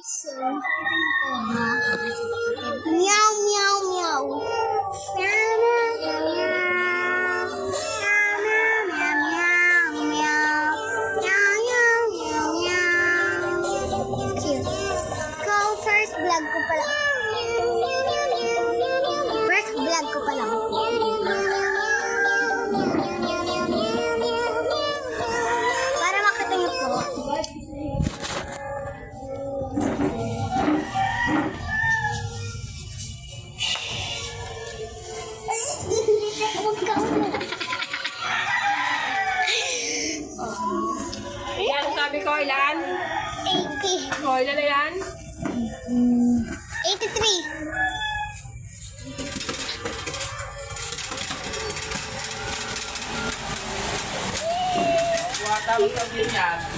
So, meow, meow, meow. Meow, meow, meow. Meow, meow, meow, meow. Meow, meow, meow, meow. Cute. Go, first vlog ko pala. First vlog ko pala. Para makita niyo po. Ayan, sabi ko, ilan? 80. O, ilan na yan? 83. Wata mo sabihin yan.